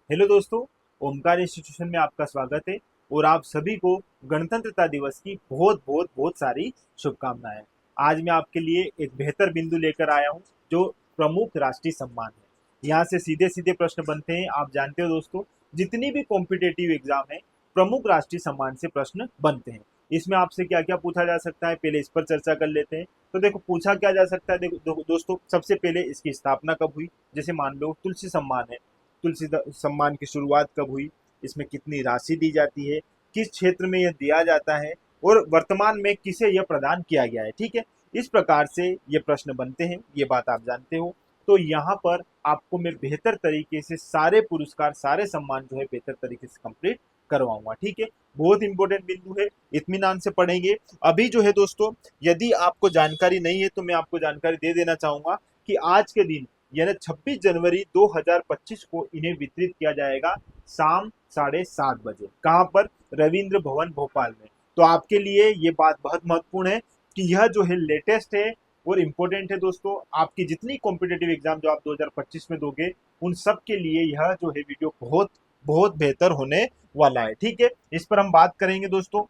Hello दोस्तों, Omkar institution में आपका स्वागत है और आप सभी को गणतंत्रता दिवस की बहुत बहुत बहुत सारी शुभकामनाएं। आज मैं आपके लिए एक बेहतर बिंदु लेकर आया हूं जो प्रमुख राष्ट्रीय सम्मान है। यहाँ से सीधे सीधे प्रश्न बनते हैं। आप जानते हो दोस्तों, जितनी भी कॉम्पिटेटिव एग्जाम है प्रमुख राष्ट्रीय सम्मान से प्रश्न बनते हैं। इसमें आपसे क्या क्या पूछा जा सकता है, पहले इस पर चर्चा कर लेते हैं। तो देखो, पूछा क्या जा सकता है। देखो दोस्तों, सबसे पहले इसकी स्थापना कब हुई। जैसे मान लो तुलसी सम्मान है, तुलसी सम्मान की शुरुआत कब हुई, इसमें कितनी राशि दी जाती है, किस क्षेत्र में यह दिया जाता है और वर्तमान में किसे यह प्रदान किया गया है। ठीक है, इस प्रकार से ये प्रश्न बनते हैं, ये बात आप जानते हो। तो यहाँ पर आपको मैं बेहतर तरीके से सारे पुरस्कार, सारे सम्मान जो है बेहतर तरीके से कंप्लीट करवाऊंगा। ठीक है, बहुत इंपॉर्टेंट बिंदु है, इत्मीनान से पढ़ेंगे। अभी जो है दोस्तों, यदि आपको जानकारी नहीं है तो मैं आपको जानकारी दे देना चाहूंगा कि आज के दिन यानी 26 जनवरी 2025 को इन्हें वितरित किया जाएगा शाम 7:30 बजे। कहां पर? रविंद्र भवन भोपाल में। तो आपके लिए ये बात बहुत महत्वपूर्ण है कि यह जो है लेटेस्ट है और इम्पोर्टेंट है दोस्तों। आपकी जितनी कॉम्पिटेटिव एग्जाम जो आप 2025 में दोगे, उन सब के लिए यह जो है वीडियो बहुत बहुत बेहतर होने वाला है। ठीक है, इस पर हम बात करेंगे दोस्तों।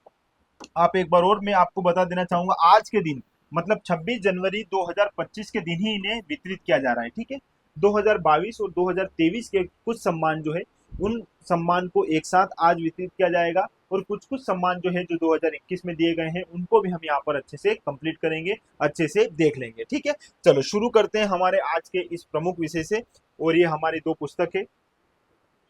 आप एक बार और मैं आपको बता देना चाहूंगा, आज के दिन मतलब 26 जनवरी 2025 के दिन ही इन्हें वितरित किया जा रहा है। ठीक है, 2022 और 2023 के कुछ सम्मान जो है, उन सम्मान को एक साथ आज वितरित किया जाएगा और कुछ कुछ सम्मान जो है जो 2021 में दिए गए हैं उनको भी हम यहाँ पर अच्छे से कंप्लीट करेंगे, अच्छे से देख लेंगे। ठीक है, चलो शुरू करते हैं हमारे आज के इस प्रमुख विषय से। और ये हमारी दो पुस्तक है।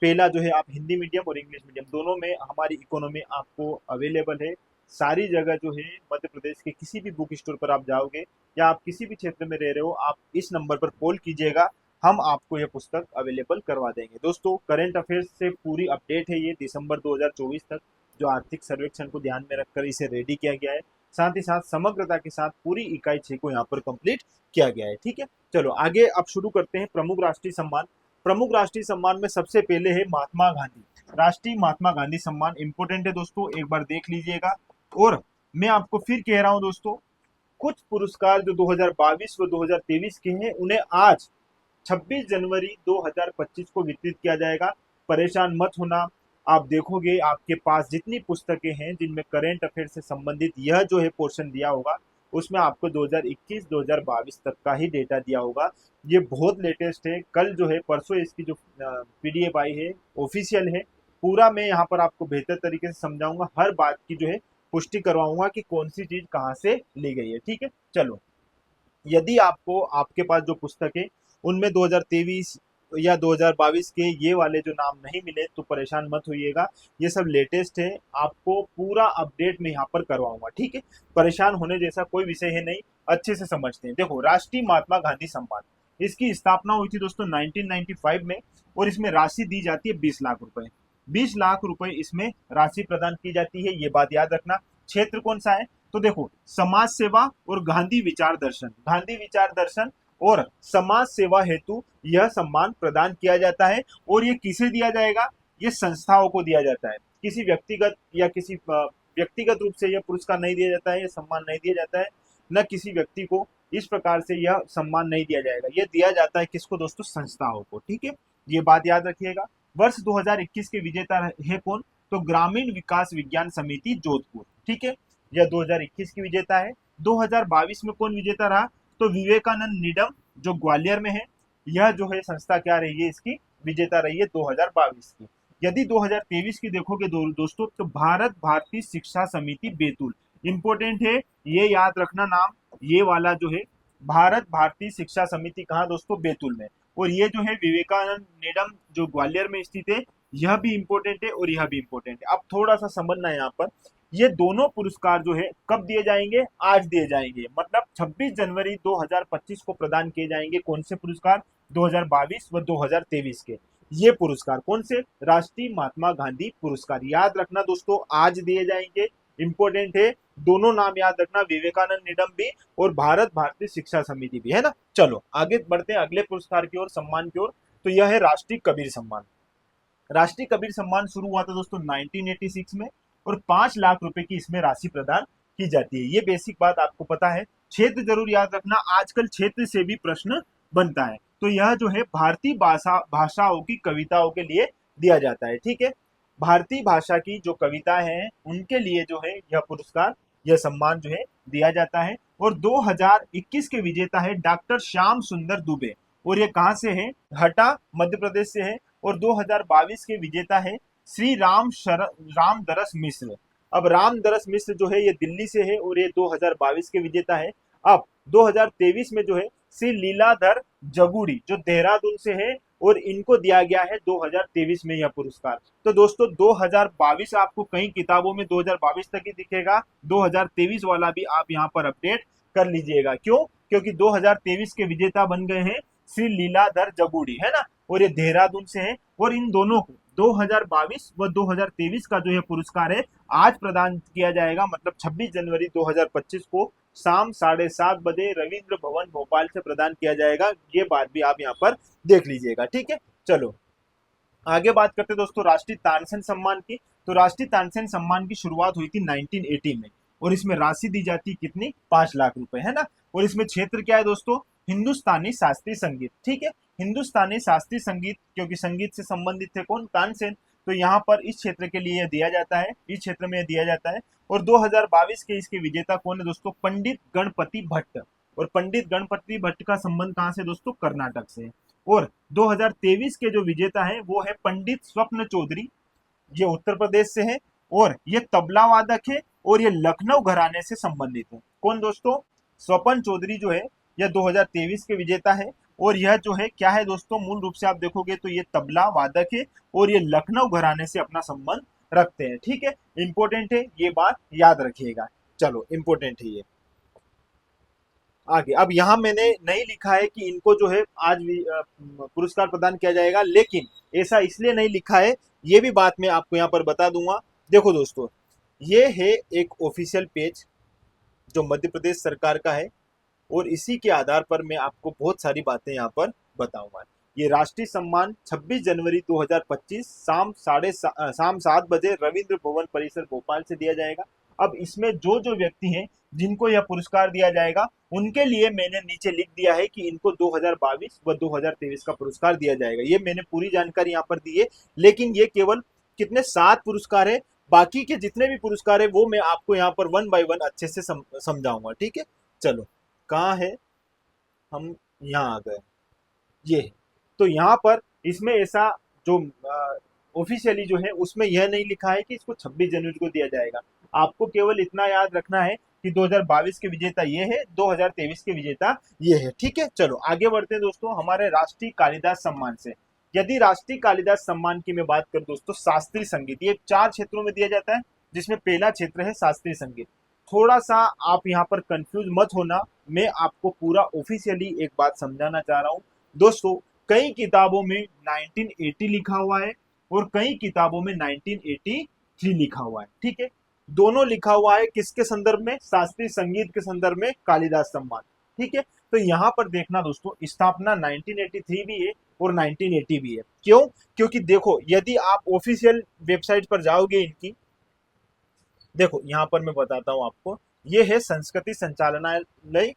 पहला जो है, आप हिंदी मीडियम और इंग्लिश मीडियम दोनों में हमारी इकोनॉमी आपको अवेलेबल है। सारी जगह जो है, मध्य प्रदेश के किसी भी बुक स्टोर पर आप जाओगे या आप किसी भी क्षेत्र में रह रहे हो, आप इस नंबर पर कॉल कीजिएगा, हम आपको यह पुस्तक अवेलेबल करवा देंगे। दोस्तों, करंट अफेयर्स से पूरी अपडेट है ये दिसंबर 2024 तक, जो आर्थिक सर्वेक्षण को ध्यान में रखकर इसे रेडी किया गया है। साथ ही साथ समग्रता के साथ पूरी इकाई 6 को यहाँ पर कंप्लीट किया गया है। ठीक है, चलो आगे अब शुरू करते हैं। प्रमुख राष्ट्रीय सम्मान। प्रमुख राष्ट्रीय सम्मान में सबसे पहले है महात्मा गांधी, राष्ट्रीय महात्मा गांधी सम्मान। इंपोर्टेंट है दोस्तों, एक बार देख लीजिएगा। और मैं आपको फिर कह रहा हूं दोस्तों, कुछ पुरस्कार जो 2022 व 2023 के हैं उन्हें आज 26 जनवरी 2025 को वितरित किया जाएगा। परेशान मत होना। आप देखोगे आपके पास जितनी पुस्तकें हैं जिनमें करेंट अफेयर से संबंधित यह जो है पोर्शन दिया होगा, उसमें आपको 2021-2022 तक का ही डेटा दिया होगा। ये बहुत लेटेस्ट है। कल जो है, परसों इसकी जो पीडीएफ आई है ऑफिशियल है। पूरा मैं यहाँ पर आपको बेहतर तरीके से समझाऊंगा, हर बात की जो है पुष्टि करवाऊंगा कि कौन सी चीज कहाँ से ली गई है। ठीक है, चलो, यदि आपको आपके पास जो पुस्तक है उनमें 2023 या 2022 के ये वाले जो नाम नहीं मिले तो परेशान मत होइएगा। ये सब लेटेस्ट है, आपको पूरा अपडेट में यहाँ पर करवाऊंगा। ठीक है, परेशान होने जैसा कोई विषय है नहीं, अच्छे से समझते हैं। देखो, राष्ट्रीय महात्मा गांधी सम्मान, इसकी स्थापना हुई थी दोस्तों 1995 में और इसमें राशि दी जाती है 20 लाख रुपए। 20 लाख रुपए इसमें राशि प्रदान की जाती है, ये बात याद रखना। क्षेत्र कौन सा है? तो देखो, समाज सेवा और गांधी विचार दर्शन, गांधी विचार दर्शन और समाज सेवा हेतु यह सम्मान प्रदान किया जाता है। और ये किसे दिया जाएगा? ये संस्थाओं को दिया जाता है। किसी व्यक्तिगत या किसी व्यक्तिगत रूप से यह पुरस्कार नहीं दिया जाता है, यह सम्मान नहीं दिया जाता है, न किसी व्यक्ति को इस प्रकार से यह सम्मान नहीं दिया जाएगा। यह दिया जाता है किसको दोस्तों? संस्थाओं को। ठीक है, ये बात याद रखिएगा। वर्ष 2021 के विजेता है कौन? तो ग्रामीण विकास विज्ञान समिति जोधपुर। ठीक है, यह 2021 की विजेता है। 2022 में कौन विजेता रहा? तो विवेकानंद निडम, जो ग्वालियर में है। यह जो है संस्था क्या रही है, इसकी विजेता रही है 2022 की। यदि 2023 की देखोगे दोस्तों, तो भारत भारतीय शिक्षा समिति बैतूल। इंपोर्टेंट है, ये याद रखना नाम, ये वाला जो है भारत भारतीय शिक्षा समिति, कहाँ दोस्तों? बैतूल में। और ये जो है विवेकानंद निडम जो ग्वालियर में स्थित है, यह भी इंपॉर्टेंट है और यह भी इंपॉर्टेंट है। अब थोड़ा सा समझना है यहाँ पर, ये दोनों पुरस्कार जो है कब दिए जाएंगे? आज दिए जाएंगे, मतलब 26 जनवरी 2025 को प्रदान किए जाएंगे। कौन से पुरस्कार? 2022 व 2023 के। ये पुरस्कार कौन से? राष्ट्रीय महात्मा गांधी पुरस्कार। याद रखना दोस्तों, आज दिए जाएंगे, इंपॉर्टेंट है। दोनों नाम याद रखना, विवेकानंद निडम भी और भारत भारतीय शिक्षा समिति भी, है ना। चलो आगे बढ़ते हैं अगले पुरस्कार की ओर, सम्मान की ओर। तो यह है राष्ट्रीय कबीर सम्मान। राष्ट्रीय कबीर सम्मान शुरू हुआ था दोस्तों 1986 में और 5 लाख रुपए की इसमें राशि प्रदान की जाती है। ये बेसिक बात आपको पता है। क्षेत्र जरूर याद रखना, आजकल क्षेत्र से भी प्रश्न बनता है। तो यह जो है भारतीय भाषाओं की कविताओं के लिए दिया जाता है। ठीक है, भारतीय भाषा की जो कविता है उनके लिए जो है यह पुरस्कार, यह सम्मान जो है दिया जाता है। और 2021 के विजेता है डॉक्टर श्याम सुंदर दुबे, और ये कहाँ से है? हटा मध्य प्रदेश से है। और 2022 के विजेता है श्री रामदरस मिश्र। अब रामदरस मिश्र जो है ये दिल्ली से है और ये 2022 के विजेता है। अब 2023 में जो है श्री लीलाधर जगुड़ी जो देहरादून से है, और इनको दिया गया है 2023 में यह पुरस्कार। तो दोस्तों 2022 आपको कई किताबों में 2022 तक ही दिखेगा, 2023 वाला भी आप यहाँ पर अपडेट कर लीजिएगा। क्यों? क्योंकि 2023 के विजेता बन गए हैं श्री लीलाधर जगुड़ी, है ना, और ये देहरादून से है। और इन दोनों को 2022 व 2023 का जो है पुरस्कार है आज प्रदान किया जाएगा, मतलब 26 जनवरी 2025 को शाम 7:30 बजे रविंद्र भवन भोपाल से प्रदान किया जाएगा। ये बात भी आप यहाँ पर देख लीजिएगा। ठीक है, चलो आगे बात करते हैं दोस्तों राष्ट्रीय तानसेन सम्मान की। तो राष्ट्रीय तानसेन सम्मान की शुरुआत हुई थी 1980 में, और इसमें राशि दी जाती है कितनी? 5 लाख रुपए, है ना। और इसमें क्षेत्र क्या है दोस्तों? हिंदुस्तानी शास्त्रीय संगीत। ठीक है, हिंदुस्तानी शास्त्रीय संगीत, क्योंकि संगीत से संबंधित थे कौन? तानसेन। तो यहाँ पर इस क्षेत्र के लिए यह दिया जाता है, इस क्षेत्र में यह दिया जाता है। और 2022 के इसके विजेता कौन है दोस्तों? पंडित गणपति भट्ट। और पंडित गणपति भट्ट का संबंध कहाँ से दोस्तों? कर्नाटक से। और 2023 के जो विजेता है वो है पंडित स्वप्न चौधरी, ये उत्तर प्रदेश से है, और ये तबला वादक है, और ये लखनऊ घराने से संबंधित है। कौन दोस्तों? स्वपन चौधरी जो है यह 2023 के विजेता है, और यह जो है क्या है दोस्तों? मूल रूप से आप देखोगे तो ये तबला वादक है, और ये लखनऊ घराने से अपना संबंध रखते हैं। ठीक है, इंपॉर्टेंट है, ये बात याद रखिएगा। चलो इंपॉर्टेंट है ये। आगे अब यहाँ मैंने नहीं लिखा है कि इनको जो है आज भी पुरस्कार प्रदान किया जाएगा, लेकिन ऐसा इसलिए नहीं लिखा है, ये भी बात मैं आपको यहाँ पर बता दूंगा। देखो दोस्तों, ये है एक ऑफिशियल पेज जो मध्य प्रदेश सरकार का है, और इसी के आधार पर मैं आपको बहुत सारी बातें यहाँ पर बताऊंगा। ये राष्ट्रीय सम्मान 26 जनवरी 2025 शाम 7 बजे रविंद्र भवन परिसर भोपाल से दिया जाएगा। अब इसमें जो जो व्यक्ति हैं जिनको यह पुरस्कार दिया जाएगा उनके लिए मैंने नीचे लिख दिया है कि इनको 2022 व 2023 का पुरस्कार दिया जाएगा। ये मैंने पूरी जानकारी यहाँ पर दी है, लेकिन ये केवल कितने 7 पुरस्कार है। बाकी के जितने भी पुरस्कार है वो मैं आपको यहाँ पर 1 बाय 1 अच्छे से समझाऊंगा। ठीक है, चलो कहाँ है? हम यहाँ आ गए, ये है। तो यहाँ पर इसमें ऐसा जो ऑफिशियली जो है उसमें यह नहीं लिखा है कि इसको 26 जनवरी को दिया जाएगा। आपको केवल इतना याद रखना है कि 2022 के विजेता ये है, 2023 के विजेता ये है। ठीक है, चलो आगे बढ़ते हैं दोस्तों हमारे राष्ट्रीय कालिदास सम्मान से। यदि राष्ट्रीय कालिदास सम्मान की मैं बात करूं दोस्तों, शास्त्रीय संगीत, ये 4 क्षेत्रों में दिया जाता है, जिसमें पहला क्षेत्र है शास्त्रीय संगीत। थोड़ा सा आप यहाँ पर कंफ्यूज मत होना, मैं आपको पूरा ऑफिशियली एक बात समझाना चाह रहा हूँ दोस्तों। कई किताबों में 1980 लिखा हुआ है, और कई किताबों में 1983 लिखा हुआ है। ठीक है, दोनों लिखा हुआ है किसके संदर्भ में? शास्त्रीय संगीत के संदर्भ में कालिदास सम्मान। ठीक है, तो यहाँ पर देखना दोस्तों, स्थापना 1983 भी है और 1980 भी है। क्यों? क्योंकि देखो, यदि आप ऑफिशियल वेबसाइट पर जाओगे इनकी, देखो यहाँ पर मैं बताता हूँ आपको, ये है संस्कृति संचालनालय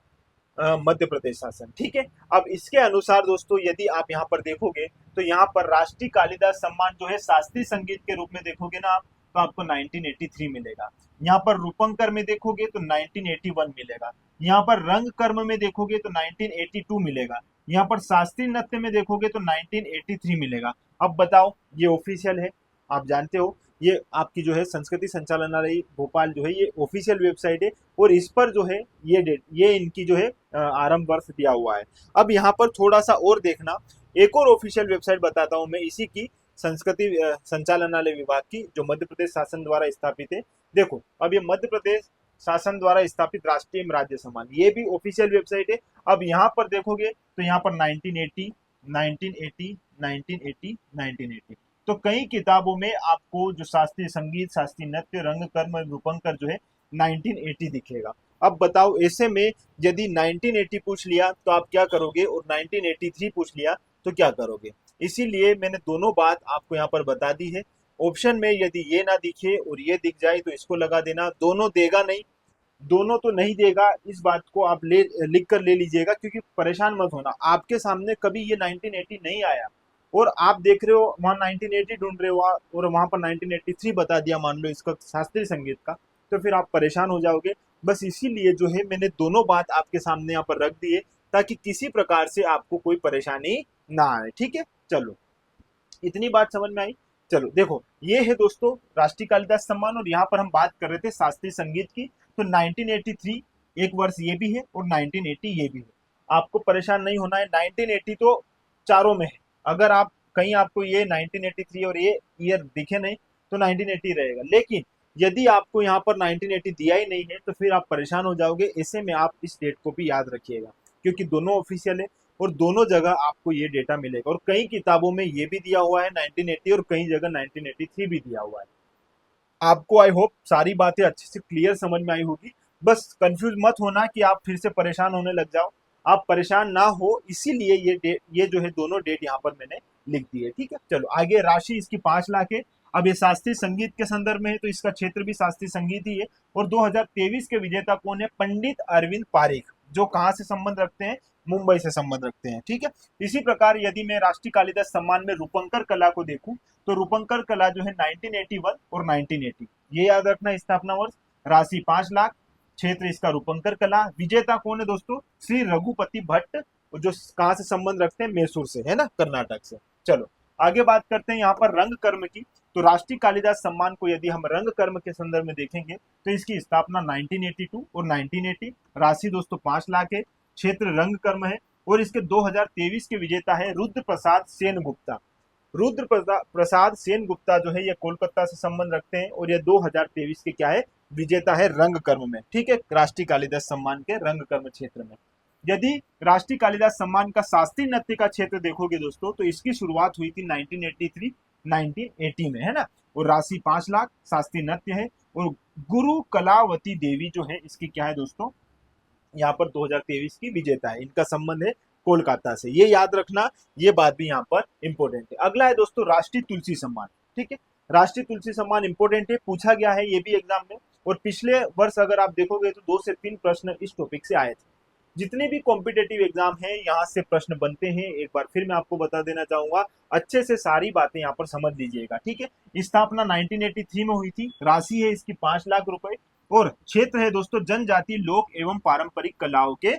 मध्य प्रदेश शासन। ठीक है, अब इसके अनुसार दोस्तों यदि आप यहाँ पर देखोगे तो यहाँ पर राष्ट्रीय कालिदास सम्मान जो है शास्त्रीय संगीत के रूप में देखोगे ना आप, तो आपको 1983 मिलेगा। यहाँ पर रूपंकर में देखोगे तो 1981 मिलेगा। यहाँ पर रंग कर्म में देखोगे तो 1982 मिलेगा। यहाँ पर शास्त्रीय नृत्य में देखोगे तो 1983 मिलेगा। अब बताओ, ये ऑफिशियल है, आप जानते हो, ये आपकी जो है संस्कृति संचालनालय भोपाल जो है ये ऑफिशियल वेबसाइट है, और इस पर जो है ये डेट, ये इनकी जो है आरंभ वर्ष दिया हुआ है। अब यहाँ पर थोड़ा सा और देखना, एक और ऑफिशियल वेबसाइट बताता हूँ मैं इसी की, संस्कृति संचालनालय विभाग की, जो मध्य प्रदेश शासन द्वारा स्थापित है। देखो, अब ये मध्य प्रदेश शासन द्वारा स्थापित राष्ट्रीय एवं राज्य सम्मान, ये भी ऑफिशियल वेबसाइट है। अब यहाँ पर देखोगे तो यहाँ पर 1980, 1980, 1980, 1980, तो कई किताबों में आपको जो शास्त्रीय संगीत, शास्त्रीय नृत्य, रंग कर्म, रूपंकर जो है 1980 दिखेगा। अब बताओ, ऐसे में यदि 1980 पूछ लिया तो आप क्या करोगे, और 1983 पूछ लिया तो क्या करोगे? इसीलिए मैंने दोनों बात आपको यहाँ पर बता दी है। ऑप्शन में यदि ये ना दिखे और ये दिख जाए तो इसको लगा देना, दोनों देगा नहीं, दोनों तो नहीं देगा, इस बात को आप लिख कर ले लीजिएगा, क्योंकि परेशान मत होना, आपके सामने कभी ये 1980 नहीं आया, और आप देख रहे हो वहाँ 1980 ढूंढ रहे हो और वहां पर 1983 बता दिया मान लो इसका शास्त्रीय संगीत का, तो फिर आप परेशान हो जाओगे। बस इसीलिए जो है मैंने दोनों बात आपके सामने यहाँ पर रख दी है, ताकि किसी प्रकार से आपको कोई परेशानी ना आए। ठीक है, चलो इतनी बात समझ में आई। चलो देखो, ये है दोस्तों राष्ट्रीय कालिदास सम्मान, और यहाँ पर हम बात कर रहे थे शास्त्रीय संगीत की। तो 1983 एक वर्ष ये भी है और 1980 ये भी है। आपको परेशान नहीं होना है, 1980 तो चारों में है। अगर आप कहीं आपको ये 1983 और ये ईयर दिखे नहीं तो 1980 रहेगा, लेकिन यदि आपको यहाँ पर 1980 दिया ही नहीं है तो फिर आप परेशान हो जाओगे। ऐसे में आप इस डेट को भी याद रखिएगा, क्योंकि दोनों ऑफिशियल है और दोनों जगह आपको ये डेटा मिलेगा। और कई किताबों में ये भी दिया हुआ है 1980 और कई जगह 1983 भी दिया हुआ है। आपको आई होप सारी बातें अच्छे से क्लियर समझ में आई होगी। बस कंफ्यूज मत होना कि आप फिर से परेशान होने लग जाओ। आप परेशान ना हो, इसीलिए ये जो है दोनों डेट यहाँ पर मैंने लिख दी है। ठीक है, चलो आगे। राशि इसकी 5 लाख है। अब ये शास्त्रीय संगीत के संदर्भ में है तो इसका क्षेत्र भी शास्त्रीय संगीत ही है। और 2023 के विजेता कौन है? पंडित अरविंद पारेख, जो कहाँ से संबंध रखते हैं? मुंबई से संबंध रखते हैं। ठीक है, इसी प्रकार यदि मैं राष्ट्रीय कालिदास सम्मान में रूपंकर कला को देखूं तो रूपंकर कला जो है 1981 और 1980, ये याद रखना स्थापना वर्ष। राशि 5 लाख, क्षेत्र इसका रूपंकर कला। विजेता कौन है दोस्तों? श्री रघुपति भट्ट, जो कहाँ से संबंध रखते हैं? मैसूर से, है ना, कर्नाटक से। चलो आगे बात करते हैं यहाँ पर रंग कर्म की। तो राष्ट्रीय कालिदास सम्मान को यदि हम रंग कर्म के संदर्भ में देखेंगे तो इसकी स्थापना 1982 और 1980। राशि दोस्तों 5 लाख है, क्षेत्र रंग कर्म है। और इसके 2023 के विजेता है रुद्र प्रसाद सेन गुप्ता। रुद्र प्रसाद सेन गुप्ता जो है ये कोलकाता से संबंध रखते हैं और ये 2023 के क्या है? विजेता है रंग कर्म में। ठीक है, राष्ट्रीय कालिदास सम्मान के रंग कर्म क्षेत्र में। यदि राष्ट्रीय कालिदास सम्मान का शास्त्रीय नृत्य का क्षेत्र देखोगे दोस्तों तो इसकी शुरुआत हुई थी 1983 1980 में, है ना। और राशि 5 लाख, शास्त्रीय नृत्य है। और गुरु कलावती देवी जो है इसकी क्या है दोस्तों? यहाँ पर 2023 की विजेता है। इनका संबंध है कोलकाता से, ये याद रखना, ये बात भी यहाँ पर इंपॉर्टेंट है। अगला है दोस्तों राष्ट्रीय तुलसी सम्मान। ठीक है, राष्ट्रीय तुलसी सम्मान इंपॉर्टेंट है, पूछा गया है ये भी एग्जाम में। और पिछले वर्ष अगर आप देखोगे तो 2 से 3 प्रश्न इस टॉपिक से आए थे। जितने भी कॉम्पिटेटिव एग्जाम है यहाँ से प्रश्न बनते हैं। एक बार फिर मैं आपको बता देना चाहूंगा, अच्छे से सारी बातें यहाँ पर समझ लीजिएगा। ठीक है, स्थापना 1983 में हुई थी। राशि है इसकी 5 लाख रुपए और क्षेत्र है दोस्तों जनजाति लोक एवं पारंपरिक कलाओं के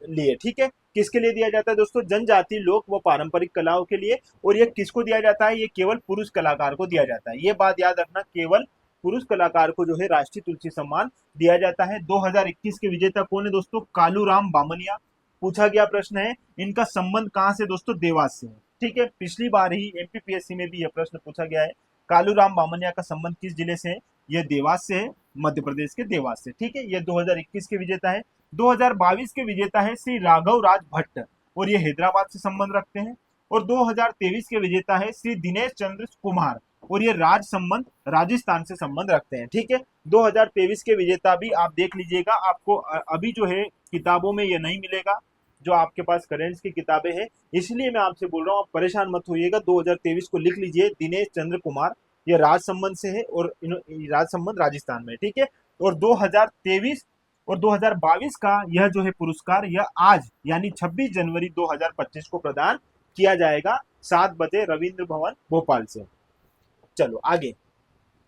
लिए। ठीक है, किसके लिए दिया जाता है दोस्तों? जनजाति लोक व पारंपरिक कलाओं के लिए। और ये किसको दिया जाता है? ये केवल पुरुष कलाकार को दिया जाता है। ये बात याद रखना, केवल पुरुष कलाकार को जो है राष्ट्रीय तुलसी सम्मान दिया जाता है। 2021 के विजेता कौन है दोस्तों? कालूराम बामनिया। पूछा गया प्रश्न है, इनका संबंध कहां से दोस्तों? देवास से है। ठीक है, पिछली बार ही एमपीपीएससी में भी यह प्रश्न पूछा गया है। कालूराम बामनिया का संबंध किस जिले से है? यह देवास से है, मध्य प्रदेश के देवास से। ठीक है, यह 2021 के विजेता है। 2022 के विजेता है श्री राघव राज भट्ट और ये हैदराबाद से संबंध रखते हैं। और 2023 के विजेता है श्री दिनेश चंद्र कुमार और ये राज संबंध राजस्थान से संबंध रखते हैं। ठीक है, 2023 के विजेता भी आप देख लीजिएगा। आपको अभी जो है किताबों में ये नहीं मिलेगा, जो आपके पास करेंट्स की किताबें हैं, इसलिए मैं आपसे बोल रहा हूँ, आप परेशान मत होइएगा। 2023 को लिख लीजिए, दिनेश चंद्र कुमार, ये राज संबंध से है और राज संबंध राजस्थान में। ठीक है, और 2023 और 2022 का यह जो है पुरस्कार, यह आज यानी 26 जनवरी 2025 को प्रदान किया जाएगा 7 बजे रविंद्र भवन भोपाल से। चलो आगे,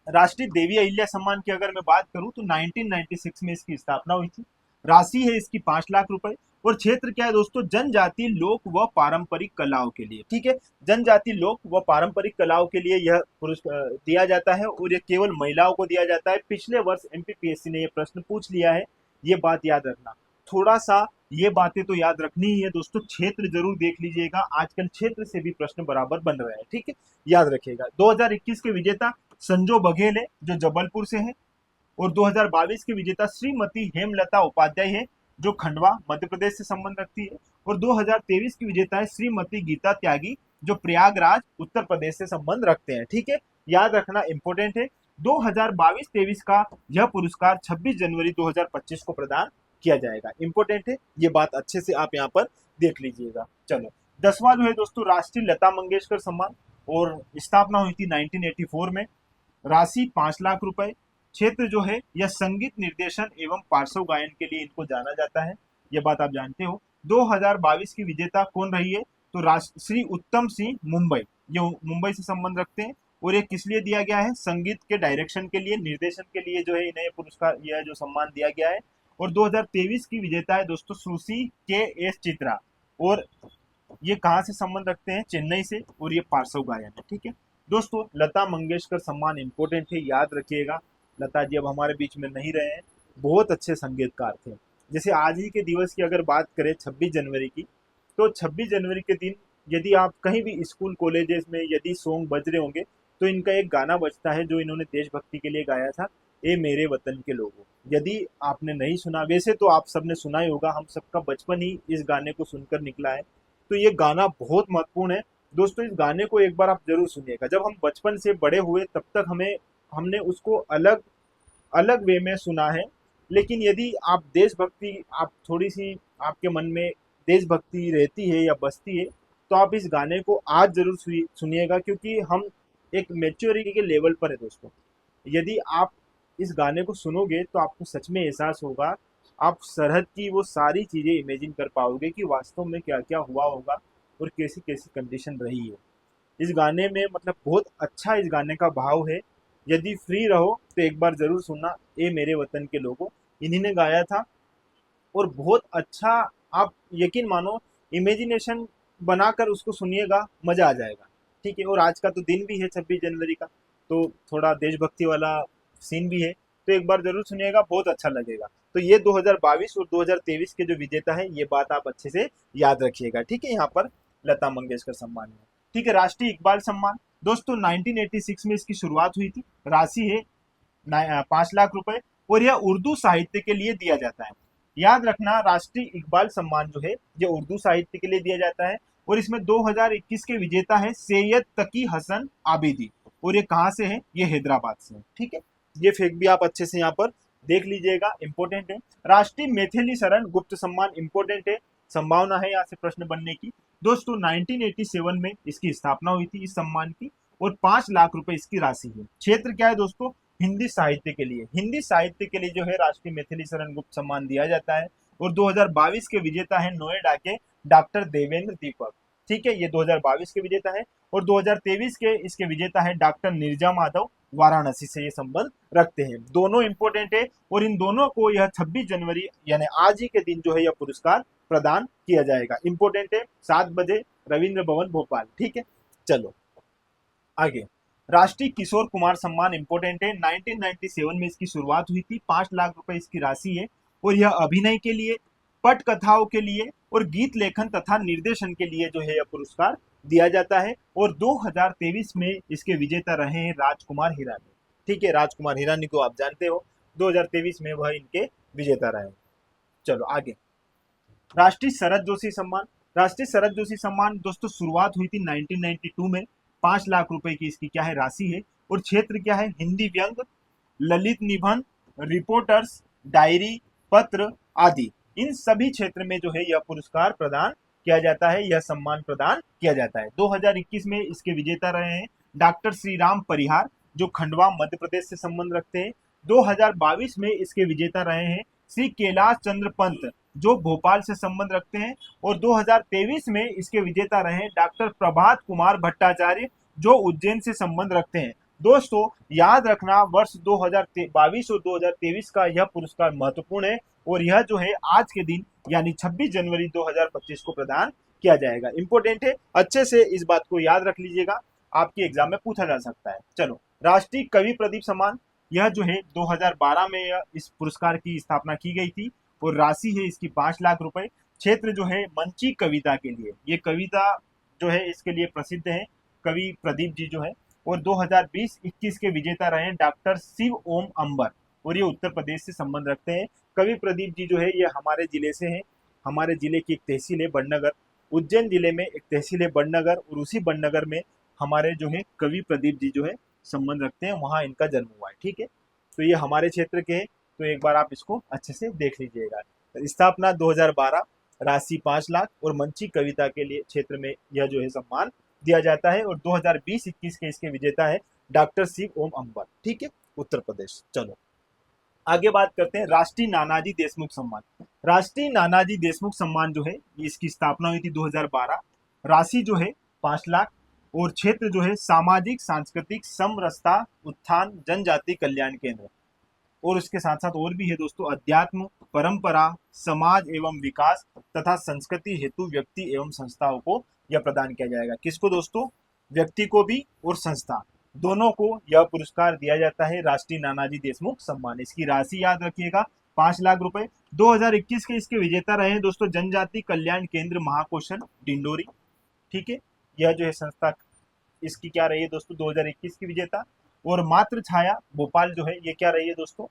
राष्ट्रीय देवी अहिल्या सम्मान की अगर मैं बात करूं तो 1996 में इसकी स्थापना हुई थी। राशि है इसकी 5 लाख रुपए और क्षेत्र क्या है दोस्तों? जनजाति लोक व पारंपरिक कलाओं के लिए। ठीक है, जनजाति लोक व पारंपरिक कलाओं के लिए यह पुरस्कार दिया जाता है और यह केवल महिलाओं को दिया जाता है। पिछले वर्ष एमपीपीएससी ने यह प्रश्न पूछ लिया है, ये बात याद रखना। थोड़ा सा ये बातें तो याद रखनी ही है दोस्तों। क्षेत्र जरूर देख लीजिएगा, आजकल क्षेत्र से भी प्रश्न बराबर बन रहे हैं। ठीक है, याद रखिएगा। 2021 के विजेता संजो बघेल है, जो जबलपुर से है। और 2022 के विजेता श्रीमती हेमलता उपाध्याय है, जो खंडवा मध्य प्रदेश से संबंध रखती है। और 2023 की विजेता है श्रीमती गीता त्यागी, जो प्रयागराज उत्तर प्रदेश से संबंध रखते हैं। ठीक है, याद रखना, इंपॉर्टेंट है। 2022-23 का यह पुरस्कार 26 जनवरी 2025 को प्रदान किया जाएगा। इंपॉर्टेंट है, ये बात अच्छे से आप यहाँ पर देख लीजिएगा। चलो 10वां जो है दोस्तों राष्ट्रीय लता मंगेशकर सम्मान, और स्थापना हुई थी 1984 में। राशि 5 लाख रुपए। क्षेत्र जो है यह संगीत निर्देशन एवं पार्श्व गायन के लिए इनको जाना जाता है, यह बात आप जानते हो। 2022 की विजेता कौन रही है? तो श्री उत्तम सिंह मुंबई, ये मुंबई से संबंध रखते हैं। और ये किस लिए दिया गया है? संगीत के डायरेक्शन के लिए, निर्देशन के लिए जो है इन्हें पुरस्कार, यह जो सम्मान दिया गया है। और 2023 की विजेता है दोस्तों सुश्री के एस चित्रा, और ये कहाँ से संबंध रखते हैं? चेन्नई से, और ये पार्श्व गायन है। ठीक है दोस्तों, लता मंगेशकर सम्मान इंपॉर्टेंट है, याद रखिएगा। लता जी अब हमारे बीच में नहीं रहे हैं, बहुत अच्छे संगीतकार थे। जैसे आज ही के दिवस की अगर बात करें 26 जनवरी की, तो 26 जनवरी के दिन यदि आप कहीं भी स्कूल कॉलेजेस में यदि सॉन्ग बज रहे होंगे, तो इनका एक गाना बजता है जो इन्होंने देशभक्ति के लिए गाया था, ए मेरे वतन के लोगों। यदि आपने नहीं सुना, वैसे तो आप सबने सुना ही होगा, हम सबका बचपन ही इस गाने को सुनकर निकला है। तो ये गाना बहुत महत्वपूर्ण है दोस्तों। इस गाने को एक बार आप जरूर सुनिएगा। जब हम बचपन से बड़े हुए तब तक हमने उसको अलग अलग वे में सुना है, लेकिन यदि आप देशभक्ति, आप थोड़ी सी आपके मन में देशभक्ति रहती है या बसती है, तो आप इस गाने को आज जरूर सुनिएगा, क्योंकि हम एक मेच्योरिटी के लेवल पर है दोस्तों। यदि आप इस गाने को सुनोगे तो आपको सच में एहसास होगा, आप सरहद की वो सारी चीज़ें इमेजिन कर पाओगे कि वास्तव में क्या क्या हुआ होगा और कैसी कैसी कंडीशन रही है। इस गाने में मतलब बहुत अच्छा इस गाने का भाव है। यदि फ्री रहो तो एक बार ज़रूर सुनना, ए मेरे वतन के लोगों, इन्हीं ने गाया था। और बहुत अच्छा, आप यकीन मानो, इमेजिनेशन बनाकर उसको सुनिएगा, मज़ा आ जाएगा। ठीक है, और आज का तो दिन भी है 26 जनवरी का, तो थोड़ा देशभक्ति वाला सीन भी है, तो एक बार जरूर सुनिएगा, बहुत अच्छा लगेगा। तो ये 2022 और 2023 के जो विजेता है, ये बात आप अच्छे से याद रखिएगा। ठीक है, यहाँ पर लता मंगेशकर सम्मान है। ठीक है, राष्ट्रीय इकबाल सम्मान दोस्तों 1986 में इसकी शुरुआत हुई थी। राशि है 5 लाख रुपए, और यह उर्दू साहित्य के लिए दिया जाता है। याद रखना, राष्ट्रीय इकबाल सम्मान जो है ये उर्दू साहित्य के लिए दिया जाता है। और इसमें 2021 के विजेता है सैयद तकी हसन आबिदी, और ये कहाँ से है? ये हैदराबाद से है। ठीक है, ये फैक्ट भी आप अच्छे से यहाँ पर देख लीजिएगा, इंपॉर्टेंट है। राष्ट्रीय मैथिली शरण गुप्त सम्मान इंपॉर्टेंट है, संभावना है यहाँ से प्रश्न बनने की। दोस्तों 1987 में इसकी स्थापना हुई थी इस सम्मान की, और 5 लाख रुपए इसकी राशि है। क्षेत्र क्या है दोस्तों? हिंदी साहित्य के लिए, हिंदी साहित्य के लिए जो है राष्ट्रीय मैथिली शरण गुप्त सम्मान दिया जाता है। और 2022 के विजेता है नोएडा के डॉक्टर देवेंद्र दीपक। ठीक है, ये 2022 के विजेता है। और 2023 के इसके विजेता है डॉक्टर नीरजा माधव, वाराणसी से ये संबंध रखते हैं। दोनों इंपॉर्टेंट है, और इन दोनों को यह 26 जनवरी यानी आज ही के दिन जो है यह पुरस्कार प्रदान किया जाएगा। इंपॉर्टेंट है, 7 बजे रविंद्र भवन भोपाल। ठीक है, चलो आगे। राष्ट्रीय किशोर कुमार सम्मान इंपॉर्टेंट है, 1997 में इसकी शुरुआत हुई थी। 5 लाख रुपए इसकी राशि है, और यह अभिनय के लिए, पट कथाओं के लिए और गीत लेखन तथा निर्देशन के लिए जो है यह पुरस्कार दिया जाता है। और 2023 में इसके विजेता रहे हैं राजकुमार हिरानी। ठीक है, राजकुमार हिरानी को आप जानते हो, 2023 में वह इनके विजेता रहे। चलो आगे। राष्ट्रीय शरद जोशी सम्मान, राष्ट्रीय शरद जोशी सम्मान दोस्तों शुरुआत हुई थी 1992 में। 5 लाख रुपए की इसकी क्या है? राशि है। और क्षेत्र क्या है? हिंदी व्यंग, ललित निबंध, रिपोर्टर्स, डायरी, पत्र आदि, इन सभी क्षेत्र में जो है यह पुरस्कार प्रदान किया जाता है, यह सम्मान प्रदान किया जाता है। 2021 में इसके विजेता रहे हैं डॉक्टर श्री राम परिहार, जो खंडवा मध्य प्रदेश से संबंध रखते हैं। 2022 में इसके विजेता रहे हैं श्री कैलाश चंद्र पंत, जो भोपाल से संबंध रखते हैं। और 2023 में इसके विजेता रहे डॉक्टर प्रभात कुमार भट्टाचार्य, जो उज्जैन से संबंध रखते हैं। दोस्तों याद रखना, वर्ष 2022 और 2023 का यह पुरस्कार महत्वपूर्ण है, और यह जो है आज के दिन यानी 26 जनवरी 2025 को प्रदान किया जाएगा। इंपॉर्टेंट है, अच्छे से इस बात को याद रख लीजिएगा, आपके एग्जाम में पूछा जा सकता है। चलो, राष्ट्रीय कवि प्रदीप सम्मान, यह जो है 2012 में इस पुरस्कार की स्थापना की गई थी, और राशि है इसकी 5 लाख रुपए। क्षेत्र जो है मंची कविता के लिए, ये कविता जो है इसके लिए प्रसिद्ध है कवि प्रदीप जी जो है। और 2020-21 के विजेता रहे डॉक्टर शिव ओम अंबर, और ये उत्तर प्रदेश से संबंध रखते हैं। कवि प्रदीप जी जो है ये हमारे जिले से हैं, हमारे जिले की एक तहसील है बड़नगर, उज्जैन जिले में एक तहसील है बड़नगर, और उसी बड़नगर में हमारे जो है कवि प्रदीप जी जो है संबंध रखते हैं, वहाँ इनका जन्म हुआ है। ठीक है, तो ये हमारे क्षेत्र के हैं, तो एक बार आप इसको अच्छे से देख लीजिएगा। स्थापना 2012, राशि 5 लाख, और मंची कविता के लिए क्षेत्र में यह जो है सम्मान दिया जाता है। और 2020-21 के इसके विजेता है डॉक्टर शिव ओम अंबर। ठीक है, उत्तर प्रदेश। चलो आगे बात करते हैं राष्ट्रीय नानाजी देशमुख सम्मान। राष्ट्रीय नानाजी देशमुख सम्मान जो है इसकी स्थापना हुई थी 2012। राशि जो है 5 लाख, और क्षेत्र जो है सामाजिक सांस्कृतिक समरसता उत्थान जनजाति कल्याण केंद्र। और उसके साथ साथ और भी है दोस्तों, अध्यात्म, परंपरा, समाज एवं विकास तथा संस्कृति हेतु व्यक्ति एवं संस्थाओं को यह प्रदान किया जाएगा। किसको दोस्तों? व्यक्ति को भी और संस्था दोनों को यह पुरस्कार दिया जाता है, राष्ट्रीय नानाजी देशमुख सम्मान। इसकी राशि याद रखिएगा, 5 लाख रुपए। 2021 के इसके विजेता रहे हैं दोस्तों जनजाति कल्याण केंद्र महाकौशल डिंडोरी। ठीक है, यह जो है संस्था इसकी क्या रही है दोस्तों 2021 की विजेता। और मातृ छाया भोपाल जो है ये क्या रही है दोस्तों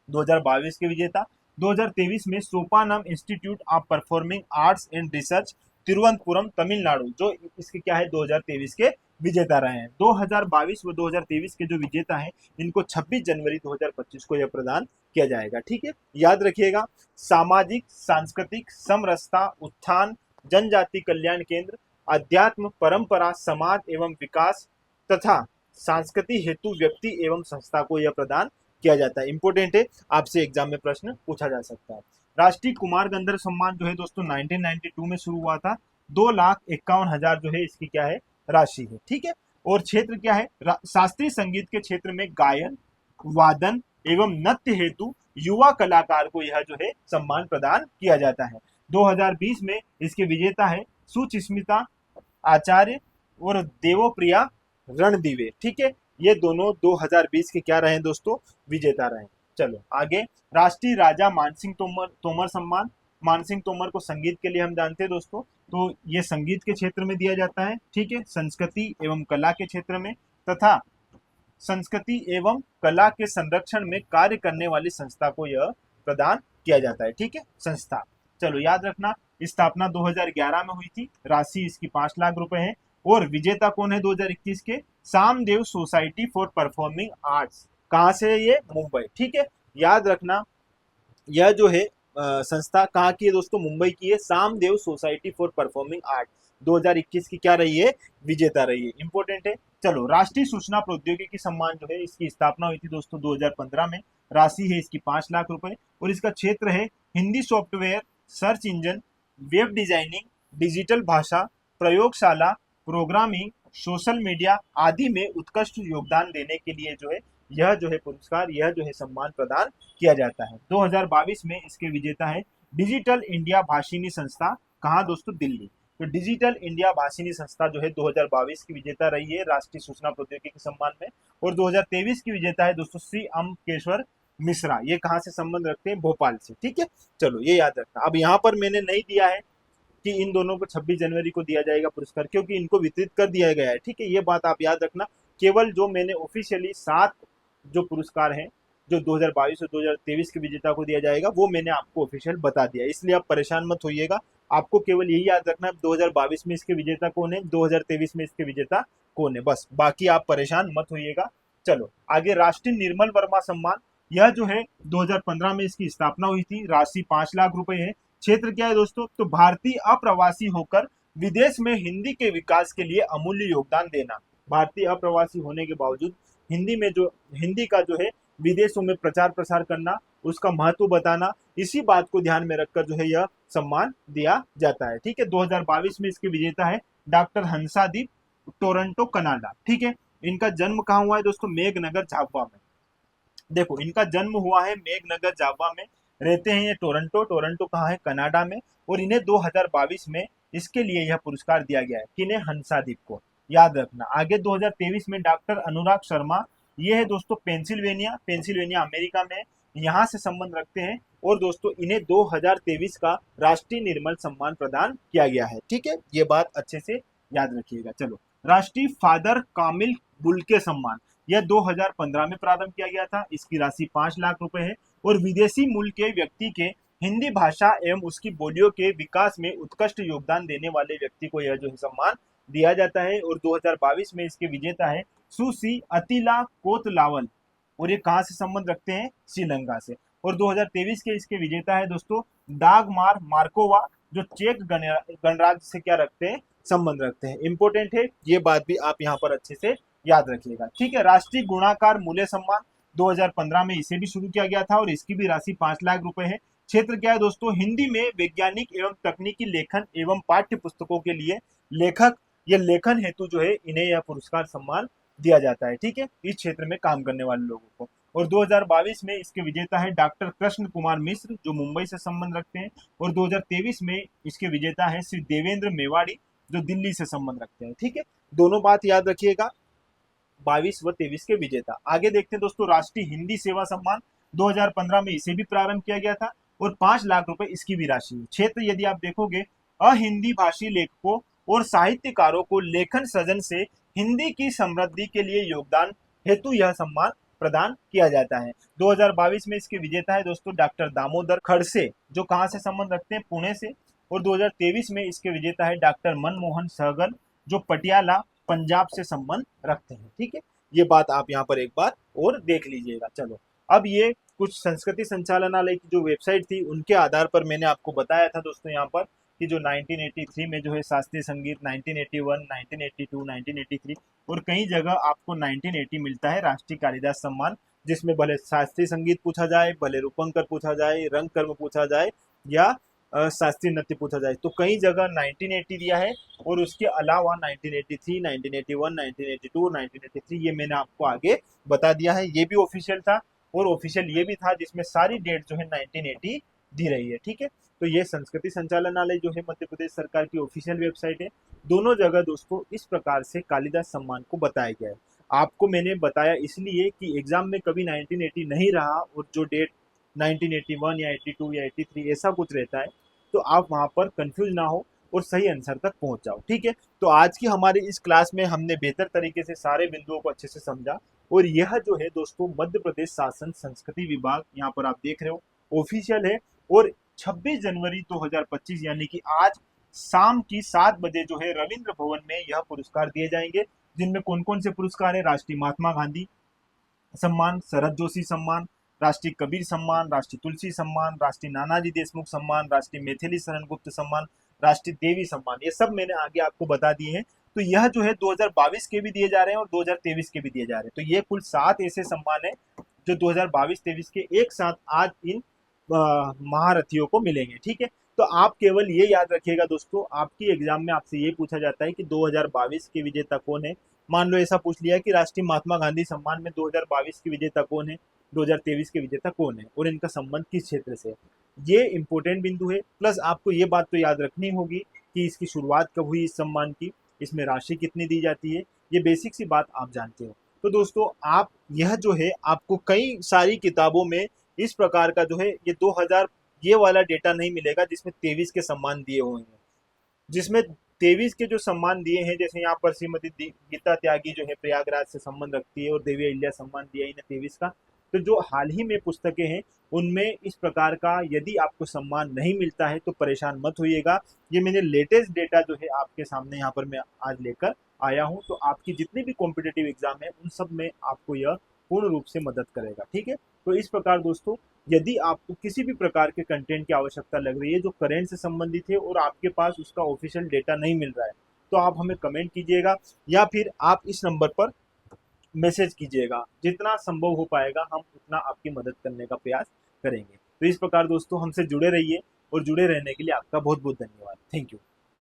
2022 के विजेता। 2023 में Sopanam institute of performing arts and research Thiruvananthapuram Tamil Nadu जो इसके क्या है 2023 के विजेता रहे हैं। 2022 व 2023 के जो विजेता हैं इनको 26 जनवरी 2025 को यह प्रदान किया जाएगा। ठीक है, याद रखिएगा, सामाजिक सांस्कृतिक समरसता उत्थान जनजाति कल्याण केंद्र, अध्यात्म, परंपरा, समाज एवं विकास तथा संस्कृति हेतु व्यक्ति एवं संस्था को यह प्रदान किया जाता है। इंपोर्टेंट है, आपसे एग्जाम में प्रश्न पूछा जा सकता है। राष्ट्रीय कुमार गंधर्व सम्मान जो है दोस्तों 1992 में शुरू हुआ था। 2,51,000 जो है इसकी क्या है राशि है। ठीक है, और क्षेत्र क्या है शास्त्रीय संगीत के क्षेत्र में गायन, वादन एवं नृत्य हेतु युवा कलाकार को यह जो है सम्मान प्रदान किया जाता है। 2020 में इसके विजेता है सुचिस्मिता आचार्य और देवोप्रिया रणदिवे। ठीक है, ये दोनों 2020 के क्या रहे दोस्तों विजेता रहे। चलो आगे, राष्ट्रीय राजा मानसिंह तोमर सम्मान। मानसिंह तोमर को संगीत के लिए हम जानते हैं दोस्तों, तो ये संगीत के क्षेत्र में दिया जाता है। ठीक है, संस्कृति एवं कला के क्षेत्र में तथा संस्कृति एवं कला के संरक्षण में कार्य करने वाली संस्था को यह प्रदान किया जाता है। ठीक है, संस्था। चलो याद रखना, स्थापना 2011 में हुई थी, राशि इसकी 5 लाख रुपए है। और विजेता कौन है 2021 के? Samdev society for performing arts. कहां से है ये? मुंबई। ठीक है, याद रखना, यह जो है संस्था कहाँ की है दोस्तों? मुंबई की है। Samdev society for performing art 2021 की क्या रही है? विजेता रही है। इंपॉर्टेंट है। चलो, राष्ट्रीय सूचना प्रौद्योगिकी सम्मान जो है इसकी स्थापना हुई थी दोस्तों 2015 में, राशि है इसकी 5 लाख रुपए। और इसका क्षेत्र है Hindi software, search engine, web designing, digital भाषा, प्रयोगशाला, प्रोग्रामिंग, सोशल मीडिया आदि में उत्कृष्ट योगदान देने के लिए जो है पुरस्कार, यह जो है सम्मान प्रदान किया जाता है। 2022 में इसके विजेता है डिजिटल इंडिया भाषिनी संस्था। कहाँ दोस्तों? दिल्ली। तो डिजिटल इंडिया भाषिनी संस्था जो है 2022 की विजेता रही है राष्ट्रीय सूचना प्रौद्योगिकी सम्मान में। और 2023 की विजेता है दोस्तों श्री अम्बकेश्वर मिश्रा। ये कहाँ से संबंध रखते हैं? भोपाल से। ठीक है, चलो ये याद रखना। अब यहाँ पर मैंने नहीं दिया है कि इन दोनों को 26 जनवरी को दिया जाएगा पुरस्कार, क्योंकि इनको वितरित कर दिया गया है। ठीक है, ये बात आप याद रखना। केवल जो मैंने ऑफिशियली 7 जो पुरस्कार हैं जो 2022 और 2023 के विजेता को दिया जाएगा वो मैंने आपको ऑफिशियल बता दिया, इसलिए आप परेशान मत होइएगा। आपको केवल यही याद रखना है 2022 में इसके विजेता कौन है, 2023 में इसके विजेता कौन है, बस। बाकी आप परेशान मत होइएगा। चलो आगे, राष्ट्रीय निर्मल वर्मा सम्मान। यह जो है 2015 में इसकी स्थापना हुई थी, राशि 5 लाख रुपए है। क्षेत्र क्या है दोस्तों? तो भारतीय अप्रवासी होकर विदेश में हिंदी के विकास के लिए अमूल्य योगदान देना। भारतीय अप्रवासी होने के बावजूद हिंदी का जो है विदेशों में प्रचार प्रसार करना, उसका महत्व बताना, इसी बात को ध्यान में रखकर जो है यह सम्मान दिया जाता है। ठीक है, 2022 में इसके विजेता है डॉक्टर हंसादीप, टोरंटो कनाडा। ठीक है, इनका जन्म कहाँ हुआ है दोस्तों? मेघनगर झाबुआ में। देखो, इनका जन्म हुआ है मेघनगर झाबुआ में, रहते हैं ये टोरंटो कहाँ है? कनाडा में। और इन्हें 2022 में इसके लिए यह पुरस्कार दिया गया है। किन्हें? हंसादीप को। याद रखना। आगे 2023 में डॉक्टर अनुराग शर्मा, ये है दोस्तों पेंसिल्वेनिया अमेरिका में, यहाँ से संबंध रखते हैं। और दोस्तों इन्हें 2023 का राष्ट्रीय निर्मल सम्मान प्रदान किया गया है। ठीक है, ये बात अच्छे से याद रखिएगा। चलो, राष्ट्रीय फादर कामिल बुल्के सम्मान, यह 2015 में प्रारंभ किया गया था। इसकी राशि 5 लाख रुपए है। और विदेशी मूल के व्यक्ति के हिंदी भाषा एवं उसकी बोलियों के विकास में उत्कृष्ट योगदान देने वाले व्यक्ति को यह जो है सम्मान दिया जाता है। और 2022 में इसके विजेता है सुसी अतिला कोतलावल, और ये कहाँ से संबंध रखते हैं? श्रीलंका से। और 2023 के इसके विजेता है दोस्तों डागमार मार्कोवा, जो चेक गणराज्य से क्या रखते हैं? संबंध रखते हैं। इंपोर्टेंट है, ये बात भी आप यहाँ पर अच्छे से याद रखिएगा। ठीक है, राष्ट्रीय गुणाकार मूल्य सम्मान 2015 में इसे भी शुरू किया गया था और इसकी भी राशि 5 लाख रुपए है। क्षेत्र क्या है दोस्तों? हिंदी में वैज्ञानिक एवं तकनीकी लेखन एवं पाठ्य पुस्तकों के लिए लेखक या लेखन हेतु जो है इन्हें यह पुरस्कार सम्मान दिया जाता है। ठीक है, इस क्षेत्र में काम करने वाले लोगों को। और 2022 में इसके विजेता है डॉक्टर कृष्ण कुमार मिश्र, जो मुंबई से संबंध रखते हैं। और 2023 में इसके विजेता है श्री देवेंद्र मेवाड़ी, जो दिल्ली से संबंध रखते हैं। ठीक है, दोनों बात याद रखिएगा, 22 व 23 के विजेता। आगे देखते हैं दोस्तों, राष्ट्रीय हिंदी सेवा सम्मान 2015 में इसे भी प्रारंभ किया गया था और 5 लाख रुपए इसकी भी राशि है। क्षेत्र यदि आप देखोगे, अहिंदी भाषी लेखकों और साहित्यकारों को लेखन सृजन से हिंदी की समृद्धि के लिए योगदान हेतु यह सम्मान प्रदान किया जाता है। 2022 में इसके विजेता है दोस्तों डॉक्टर दामोदर खड़से, जो कहां से संबंध रखते हैं, पुणे से। और 2023 में इसके विजेता है डॉक्टर मनमोहन सहगल, जो पटियाला पंजाब से संबंध रखते हैं। ठीक है, ये बात आप यहाँ पर एक बार और देख लीजिएगा। चलो, अब ये कुछ संस्कृति संचालनालय की जो वेबसाइट थी उनके आधार पर मैंने आपको बताया था दोस्तों यहाँ पर कि जो 1983 में जो है शास्त्रीय संगीत, 1981, 1982, 1983 और कई जगह आपको 1980 मिलता है राष्ट्रीय कालिदास सम्मान, जिसमें भले शास्त्रीय संगीत पूछा जाए, भले रूपंकर पूछा जाए, रंग कर्म पूछा जाए या शास्त्रीय नृत्य पूछा जाए, तो कई जगह 1980 दिया है। और उसके अलावा 1983, 1981, 1982, 1983 ये मैंने आपको आगे बता दिया है। ये भी ऑफिशियल था और ऑफिशियल ये भी था जिसमें सारी डेट जो है 1980 दी रही है। ठीक है, तो ये संस्कृति संचालनालय जो है मध्य प्रदेश सरकार की ऑफिशियल वेबसाइट है। दोनों जगह दोस्तों इस प्रकार से कालिदास सम्मान को बताया गया है। आपको मैंने बताया इसलिए कि एग्जाम में कभी 1980 नहीं रहा और जो डेट 1981 या 82 या 83 ऐसा कुछ रहता है, तो आप वहां पर कंफ्यूज ना हो और सही आंसर तक पहुंच जाओ। ठीक है, तो आज की हमारी इस क्लास में हमने बेहतर तरीके से सारे बिंदुओं को अच्छे से समझा। और यह जो है दोस्तों मध्य प्रदेश शासन संस्कृति विभाग, यहाँ पर आप देख रहे हो, ऑफिशियल है। और 26 जनवरी 2025 यानी कि आज शाम की 7 बजे जो है रविंद्र भवन में यह पुरस्कार दिए जाएंगे, जिनमें कौन कौन से पुरस्कार है, राष्ट्रीय महात्मा गांधी सम्मान, शरद जोशी सम्मान, राष्ट्रीय कबीर सम्मान, राष्ट्रीय तुलसी सम्मान, राष्ट्रीय नानाजी देशमुख सम्मान, राष्ट्रीय मैथिली शरण गुप्त सम्मान, राष्ट्रीय देवी सम्मान, ये सब मैंने आगे आपको बता दिए हैं। तो यह जो है 2022 के भी दिए जा रहे हैं और 2023 के भी दिए जा रहे हैं। तो ये कुल 7 ऐसे सम्मान है जो 2022-23 के एक साथ आज इन महारथियों को मिलेंगे। ठीक है, तो आप केवल ये याद रखिएगा दोस्तों, आपकी एग्जाम में आपसे ये पूछा जाता है कि 2022 के विजेता कौन है। मान लो ऐसा पूछ लिया कि राष्ट्रीय महात्मा गांधी सम्मान में 2022 के विजेता कौन है, 2023 के विजेता कौन है और इनका संबंध किस क्षेत्र से है। ये इंपॉर्टेंट बिंदु है। प्लस आपको ये बात तो याद रखनी होगी कि इसकी शुरुआत कब हुई इस सम्मान की, इसमें राशि कितनी दी जाती है, ये बेसिक सी बात आप जानते हो। तो दोस्तों आप यह जो है आपको कई सारी किताबों में इस प्रकार का जो है ये 2000 ये वाला डेटा नहीं मिलेगा जिसमें 23 के सम्मान दिए हुए हैं। जिसमें 23 के जो सम्मान दिए हैं, जैसे यहाँ पर श्रीमती गीता त्यागी जो है प्रयागराज से संबंध रखती है और देवी अहिल्या सम्मान दिया इन्हें 23 का। तो जो हाल ही में पुस्तकें हैं उनमें इस प्रकार का यदि आपको सम्मान नहीं मिलता है तो परेशान मत होइएगा। ये मैंने लेटेस्ट डेटा जो है आपके सामने यहाँ पर मैं आज लेकर आया हूँ, तो आपकी जितनी भी कॉम्पिटेटिव एग्जाम है उन सब में आपको यह पूर्ण रूप से मदद करेगा। ठीक है, तो इस प्रकार दोस्तों यदि आपको किसी भी प्रकार के कंटेंट की आवश्यकता लग रही है जो करेंट से संबंधित है और आपके पास उसका ऑफिशियल डेटा नहीं मिल रहा है, तो आप हमें कमेंट कीजिएगा या फिर आप इस नंबर पर मैसेज कीजिएगा। जितना संभव हो पाएगा हम उतना आपकी मदद करने का प्रयास करेंगे। तो इस प्रकार दोस्तों हमसे जुड़े रहिए और जुड़े रहने के लिए आपका बहुत बहुत धन्यवाद। Thank you.